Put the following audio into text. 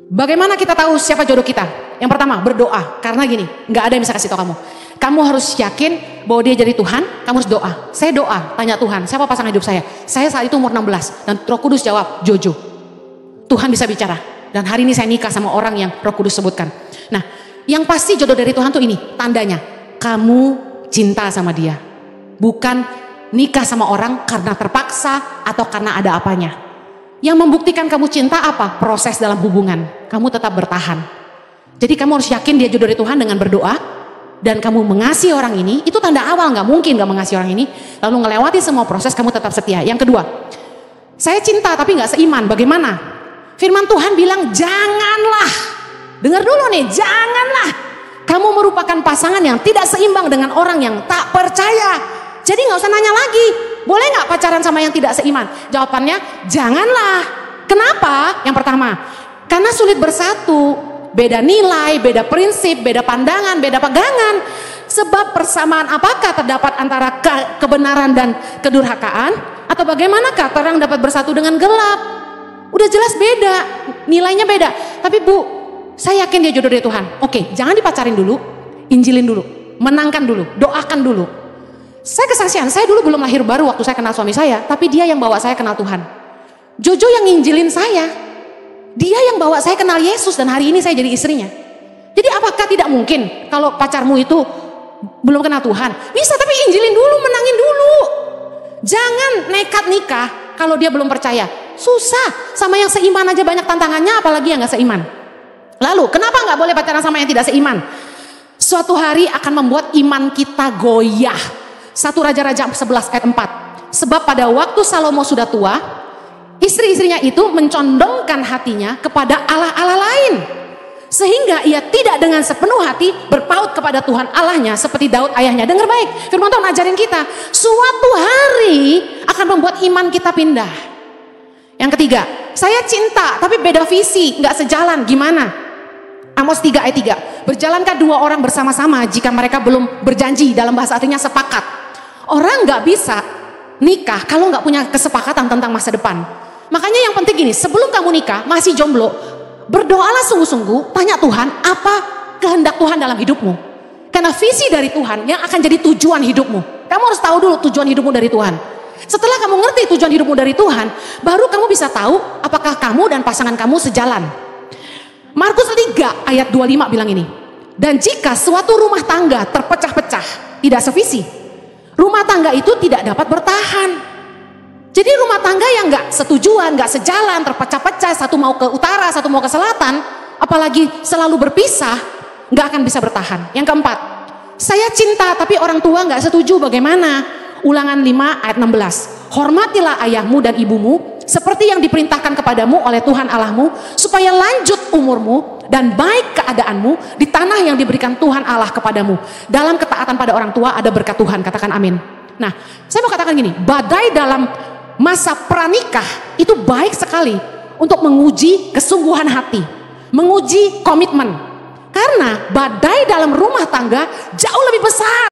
Bagaimana kita tahu siapa jodoh kita? Yang pertama, berdoa. Karena gini, nggak ada yang bisa kasih tahu kamu. Kamu harus yakin bahwa dia jadi Tuhan, kamu harus doa. Saya doa, tanya Tuhan, siapa pasangan hidup saya? Saya saat itu umur 16, dan Roh Kudus jawab, Jojo. Tuhan bisa bicara. Dan hari ini saya nikah sama orang yang Roh Kudus sebutkan. Nah, yang pasti jodoh dari Tuhan tuh ini, tandanya. Kamu cinta sama dia. Bukan nikah sama orang karena terpaksa atau karena ada apanya. Yang membuktikan kamu cinta apa? Proses dalam hubungan. Kamu tetap bertahan. Jadi kamu harus yakin dia jodoh dari Tuhan dengan berdoa. Dan kamu mengasihi orang ini, itu tanda awal. Gak mungkin gak mengasihi orang ini. Lalu ngelewati semua proses, kamu tetap setia. Yang kedua, saya cinta tapi gak seiman. Bagaimana? Firman Tuhan bilang, janganlah. Dengar dulu nih, janganlah. Kamu merupakan pasangan yang tidak seimbang dengan orang yang tak percaya. Jadi gak usah nanya lagi. Boleh gak pacaran sama yang tidak seiman? Jawabannya, janganlah. Kenapa? Yang pertama, karena sulit bersatu. Beda nilai, beda prinsip, beda pandangan, beda pegangan. Sebab persamaan apakah terdapat antara kebenaran dan kedurhakaan? Atau bagaimanakah terang dapat bersatu dengan gelap? Udah jelas beda, nilainya beda. Tapi Bu, saya yakin dia jodoh dari Tuhan. Oke, jangan dipacarin dulu, injilin dulu, menangkan dulu, doakan dulu. Saya kesaksian, saya dulu belum lahir baru waktu saya kenal suami saya, tapi dia yang bawa saya kenal Tuhan. Jojo yang nginjilin saya. Dia yang bawa saya kenal Yesus dan hari ini saya jadi istrinya. Jadi apakah tidak mungkin kalau pacarmu itu belum kenal Tuhan? Bisa, tapi injilin dulu, menangin dulu. Jangan nekat nikah kalau dia belum percaya. Susah, sama yang seiman aja banyak tantangannya, apalagi yang gak seiman. Lalu kenapa gak boleh pacaran sama yang tidak seiman? Suatu hari akan membuat iman kita goyah. 1 Raja-Raja 11 ayat 4. Sebab pada waktu Salomo sudah tua, istri-istrinya itu mencondongkan hatinya kepada Allah-Allah lain. Sehingga ia tidak dengan sepenuh hati berpaut kepada Tuhan Allahnya seperti Daud ayahnya. Dengar baik, firman Tuhan ajarin kita. Suatu hari akan membuat iman kita pindah. Yang ketiga, saya cinta tapi beda visi, gak sejalan. Gimana? Amos 3 ayat 3. Berjalankah dua orang bersama-sama jika mereka belum berjanji? Dalam bahasa artinya sepakat. Orang gak bisa nikah kalau gak punya kesepakatan tentang masa depan. Makanya yang penting gini, sebelum kamu nikah, masih jomblo, berdoalah sungguh-sungguh, tanya Tuhan, apa kehendak Tuhan dalam hidupmu? Karena visi dari Tuhan yang akan jadi tujuan hidupmu. Kamu harus tahu dulu tujuan hidupmu dari Tuhan. Setelah kamu ngerti tujuan hidupmu dari Tuhan, baru kamu bisa tahu apakah kamu dan pasangan kamu sejalan. Markus 3 ayat 25 bilang ini, dan jika suatu rumah tangga terpecah-pecah, tidak sevisi, rumah tangga itu tidak dapat bertahan. Jadi rumah tangga yang gak setujuan, gak sejalan, terpecah-pecah, satu mau ke utara, satu mau ke selatan, apalagi selalu berpisah, gak akan bisa bertahan. Yang keempat, saya cinta tapi orang tua gak setuju, bagaimana? Ulangan 5 ayat 16. Hormatilah ayahmu dan ibumu seperti yang diperintahkan kepadamu oleh Tuhan Allahmu, supaya lanjut umurmu dan baik keadaanmu di tanah yang diberikan Tuhan Allah kepadamu. Dalam ketaatan pada orang tua ada berkat Tuhan, katakan amin. Nah, saya mau katakan gini, badai dalam masa pranikah itu baik sekali untuk menguji kesungguhan hati, menguji komitmen. Karena badai dalam rumah tangga jauh lebih besar